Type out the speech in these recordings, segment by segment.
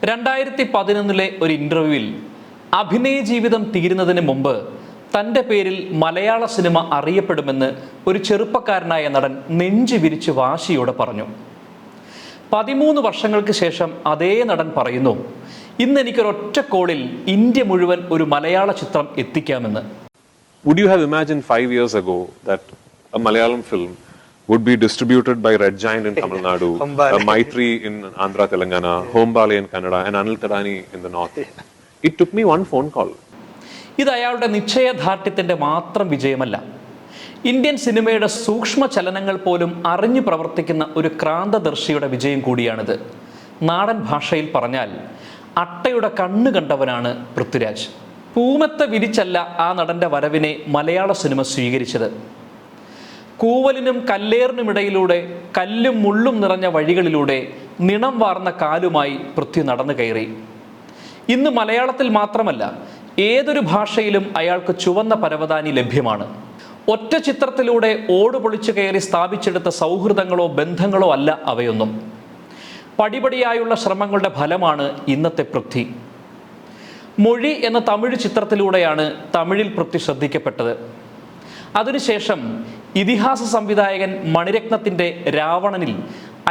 2011 ഒരു ഇന്റർവ്യൂവിൽ അഭിനയ ജീവിതം തീരുന്നതിന് മുമ്പ് തൻ്റെ പേരിൽ മലയാള സിനിമ അറിയപ്പെടുമെന്ന് ഒരു ചെറുപ്പക്കാരനായ നടൻ നെഞ്ചു വിരിച്ച് വാശിയോടെ പറഞ്ഞു. 13 വർഷങ്ങൾക്ക് ശേഷം അതേ നടൻ പറയുന്നു, ഇന്ന് എനിക്കൊരൊറ്റ കോളിൽ ഇന്ത്യ മുഴുവൻ ഒരു മലയാള ചിത്രം എത്തിക്കാമെന്ന്. Would you have imagined 5 years ago that a Malayalam film would be distributed by Red Giant in Tamil Nadu, Maitri in Andhra Telangana, Hombale in Kannada, and Anil Tadani in the north? It took me one phone call. ഇത് അയാളുടെ നിശ്ചയദാർഢ്യത്തിൻ്റെ മാത്രം വിജയമല്ല, Indian സിനിമയുടെ സൂക്ഷ്മ ചലനങ്ങൾ പോലും അറിഞ്ഞു പ്രവർത്തിക്കുന്ന ഒരു ക്രാന്തദർശിയുടെ വിജയം കൂടിയാണിത്. നാടൻ ഭാഷയിൽ പറഞ്ഞാൽ അട്ടയുടെ കണ്ണ് കണ്ടവനാണ് പൃഥ്വിരാജ്. പൂമത്ത വിരിച്ചല്ല ആ നടൻ്റെ വരവിനെ മലയാള സിനിമ സ്വീകരിച്ചത്. കൂവലിനും കല്ലേറിനുമിടയിലൂടെ കല്ലും മുള്ളും നിറഞ്ഞ വഴികളിലൂടെ നിണം വാർന്ന കാലുമായി പൃഥ്വി നടന്നു കയറി. ഇന്ന് മലയാളത്തിൽ മാത്രമല്ല, ഏതൊരു ഭാഷയിലും അയാൾക്ക് ചുവന്ന പരവതാനി ലഭ്യമാണ്. ഒറ്റ ചിത്രത്തിലൂടെ ഓടുപൊളിച്ചു കയറി സ്ഥാപിച്ചെടുത്ത സൗഹൃദങ്ങളോ ബന്ധങ്ങളോ അല്ല അവയൊന്നും. പടിപടിയായുള്ള ശ്രമങ്ങളുടെ ഫലമാണ് ഇന്നത്തെ പൃഥ്വി. മൊഴി എന്ന തമിഴ് ചിത്രത്തിലൂടെയാണ് തമിഴിൽ പൃഥ്വി ശ്രദ്ധിക്കപ്പെട്ടത്. അതിനുശേഷം ഇതിഹാസ സംവിധായകൻ മണിരത്നത്തിൻ്റെ രാവണനിൽ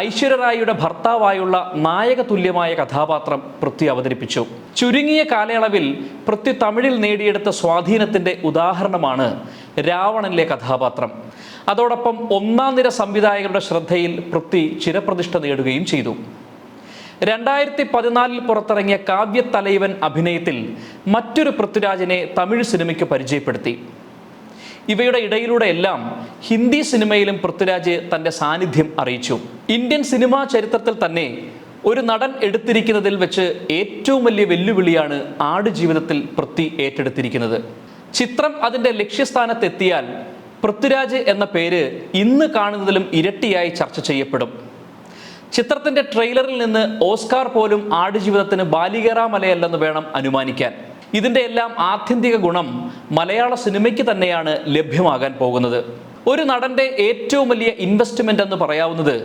ഐശ്വര്യ റായിയുടെ ഭർത്താവായുള്ള നായക തുല്യമായ കഥാപാത്രം പൃഥ്വി അവതരിപ്പിച്ചു. ചുരുങ്ങിയ കാലയളവിൽ പൃഥ്വി തമിഴിൽ നേടിയെടുത്ത സ്വാധീനത്തിൻ്റെ ഉദാഹരണമാണ് രാവണനിലെ കഥാപാത്രം. അതോടൊപ്പം ഒന്നാം നിര സംവിധായകരുടെ ശ്രദ്ധയിൽ പൃഥ്വി ചിരപ്രതിഷ്ഠ നേടുകയും ചെയ്തു. 2014 പുറത്തിറങ്ങിയ കാവ്യത്തലൈവൻ അഭിനയത്തിൽ മറ്റൊരു പൃഥ്വിരാജിനെ തമിഴ് സിനിമയ്ക്ക് പരിചയപ്പെടുത്തി. ഇവയുടെ ഇടയിലൂടെയെല്ലാം ഹിന്ദി സിനിമയിലും പൃഥ്വിരാജ് തൻ്റെ സാന്നിധ്യം അറിയിച്ചു. ഇന്ത്യൻ സിനിമാ ചരിത്രത്തിൽ തന്നെ ഒരു നടൻ എടുത്തിരിക്കുന്നതിൽ വെച്ച് ഏറ്റവും വലിയ വെല്ലുവിളിയാണ് ആടുജീവിതത്തിൽ പൃഥ്വി ഏറ്റെടുത്തിരിക്കുന്നത്. ചിത്രം അതിൻ്റെ ലക്ഷ്യസ്ഥാനത്തെത്തിയാൽ പൃഥ്വിരാജ് എന്ന പേര് ഇന്ന് കാണുന്നതിലും ഇരട്ടിയായി ചർച്ച ചെയ്യപ്പെടും. ചിത്രത്തിൻ്റെ ട്രെയിലറിൽ നിന്ന് ഓസ്കാർ പോലും ആടുജീവിതത്തിന് ബാലികേറാമലയല്ലെന്ന് വേണം അനുമാനിക്കാൻ. ഇതിൻ്റെ എല്ലാം ആത്യന്തിക ഗുണം മലയാള സിനിമയ്ക്ക് തന്നെയാണ് ലഭ്യമാകാൻ പോകുന്നത്. ഒരു നടൻ്റെ ഏറ്റവും വലിയ ഇൻവെസ്റ്റ്മെൻ്റ് എന്ന് പറയാവുന്നത്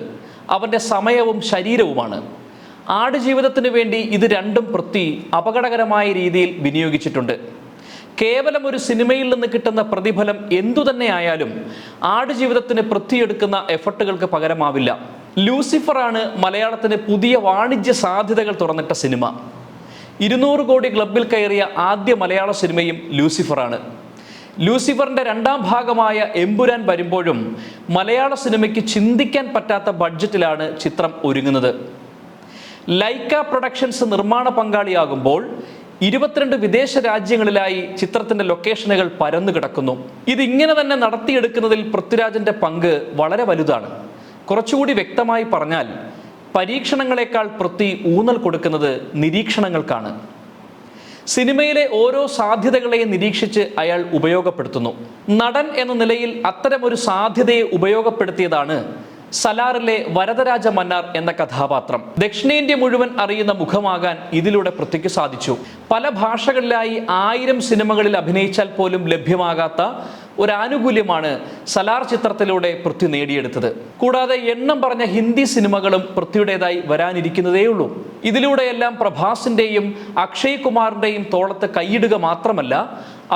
അവൻ്റെ സമയവും ശരീരവുമാണ്. ആടുജീവിതത്തിന് വേണ്ടി ഇത് രണ്ടും പൃഥ്വി അപകടകരമായ രീതിയിൽ വിനിയോഗിച്ചിട്ടുണ്ട്. കേവലം ഒരു സിനിമയിൽ നിന്ന് കിട്ടുന്ന പ്രതിഫലം എന്തുതന്നെ ആയാലും ആടുജീവിതത്തിന് പൃഥ്വി എടുക്കുന്ന എഫർട്ടുകൾക്ക് പകരമാവില്ല. ലൂസിഫറാണ് മലയാളത്തിന് പുതിയ വാണിജ്യ സാധ്യതകൾ തുറന്നിട്ട സിനിമ. 200 കോടി ക്ലബിൽ കയറിയ ആദ്യ മലയാള സിനിമയും ലൂസിഫറാണ്. ലൂസിഫറിൻ്റെ രണ്ടാം ഭാഗമായ എമ്പുരാൻ വരുമ്പോഴും മലയാള സിനിമയ്ക്ക് ചിന്തിക്കാൻ പറ്റാത്ത ബഡ്ജറ്റിലാണ് ചിത്രം ഒരുങ്ങുന്നത്. ലൈക്ക പ്രൊഡക്ഷൻസ് നിർമ്മാണ പങ്കാളിയാകുമ്പോൾ 22 വിദേശ രാജ്യങ്ങളിലായി ചിത്രത്തിൻ്റെ ലൊക്കേഷനുകൾ പരന്നു കിടക്കുന്നു. ഇതിങ്ങനെ തന്നെ നടത്തിയെടുക്കുന്നതിൽ പൃഥ്വിരാജിൻ്റെ പങ്ക് വളരെ വലുതാണ്. കുറച്ചുകൂടി വ്യക്തമായി പറഞ്ഞാൽ പരീക്ഷണങ്ങളെക്കാൾ പൃഥ്വി ഊന്നൽ കൊടുക്കുന്നത് നിരീക്ഷണങ്ങൾക്കാണ്. സിനിമയിലെ ഓരോ സാധ്യതകളെയും നിരീക്ഷിച്ച് അയാൾ ഉപയോഗപ്പെടുത്തുന്നു. നടൻ എന്ന നിലയിൽ അത്തരമൊരു സാധ്യതയെ ഉപയോഗപ്പെടുത്തിയതാണ് സലാറിലെ വരദരാജ മന്നാർ എന്ന കഥാപാത്രം. ദക്ഷിണേന്ത്യ മുഴുവൻ അറിയുന്ന മുഖമാകാൻ ഇതിലൂടെ പൃഥ്വിക്ക് സാധിച്ചു. പല ഭാഷകളിലായി 1000 സിനിമകളിൽ അഭിനയിച്ചാൽ പോലും ലഭ്യമാകാത്ത ഒരു ആനുകൂല്യമാണ് സലാർ ചിത്രത്തിലൂടെ പൃഥ്വി നേടിയെടുത്തത്. കൂടാതെ എണ്ണം പറഞ്ഞ ഹിന്ദി സിനിമകളും പൃഥ്വിയുടേതായി വരാനിരിക്കുന്നതേയുള്ളൂ. ഇതിലൂടെയെല്ലാം പ്രഭാസിൻ്റെയും അക്ഷയ് കുമാറിൻ്റെയും തോളത്ത് കൈയിടുക മാത്രമല്ല,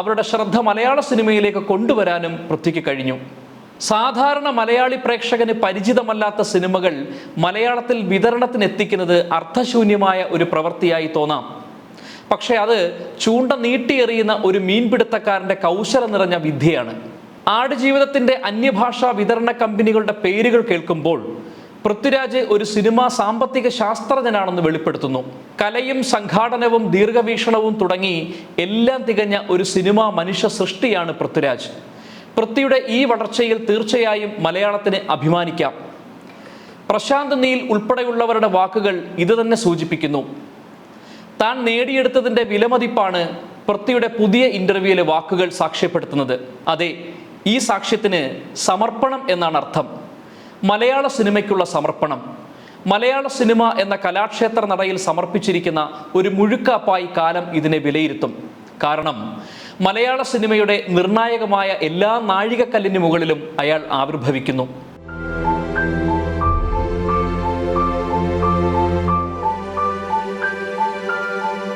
അവരുടെ ശ്രദ്ധ മലയാള സിനിമയിലേക്ക് കൊണ്ടുവരാനും പൃഥ്വിക്ക് കഴിഞ്ഞു. സാധാരണ മലയാളി പ്രേക്ഷകന് പരിചിതമല്ലാത്ത സിനിമകൾ മലയാളത്തിൽ വിതരണത്തിനെത്തിക്കുന്നത് അർത്ഥശൂന്യമായ ഒരു പ്രവൃത്തിയായി തോന്നാം. പക്ഷേ അത് ചൂണ്ട നീട്ടിയെറിയുന്ന ഒരു മീൻപിടുത്തക്കാരൻ്റെ കൗശലം നിറഞ്ഞ വിദ്യയാണ്. ആടുജീവിതത്തിൻ്റെ അന്യഭാഷാ വിതരണ കമ്പനികളുടെ പേരുകൾ കേൾക്കുമ്പോൾ പൃഥ്വിരാജ് ഒരു സിനിമാ സാമ്പത്തിക ശാസ്ത്രജ്ഞനാണെന്ന് വെളിപ്പെടുത്തുന്നു. കലയും സംഘാടനവും ദീർഘവീക്ഷണവും തുടങ്ങി എല്ലാം തികഞ്ഞ ഒരു സിനിമാ മനുഷ്യ സൃഷ്ടിയാണ് പൃഥ്വിരാജ്. പൃഥ്വിയുടെ ഈ വളർച്ചയിൽ തീർച്ചയായും മലയാളത്തിന് അഭിമാനിക്കാം. പ്രശാന്ത് നീൽ ഉൾപ്പെടെയുള്ളവരുടെ വാക്കുകൾ ഇത് തന്നെ സൂചിപ്പിക്കുന്നു. താൻ നേടിയെടുത്തതിൻ്റെ വിലമതിപ്പാണ് പൃഥ്വിയുടെ പുതിയ ഇൻ്റർവ്യൂവിലെ വാക്കുകൾ സാക്ഷ്യപ്പെടുത്തുന്നത്. അതെ, ഈ സാക്ഷ്യത്തിന് സമർപ്പണം എന്നാണ് അർത്ഥം. മലയാള സിനിമയ്ക്കുള്ള സമർപ്പണം. മലയാള സിനിമ എന്ന കലാക്ഷേത്ര നടയിൽ സമർപ്പിച്ചിരിക്കുന്ന ഒരു മുഴുക്കാപ്പായി കാലം ഇതിനെ വിലയിരുത്തും. കാരണം മലയാള സിനിമയുടെ നിർണായകമായ എല്ലാ നാഴികക്കല്ലിന് മുകളിലും അയാൾ ആവിർഭവിക്കുന്നു.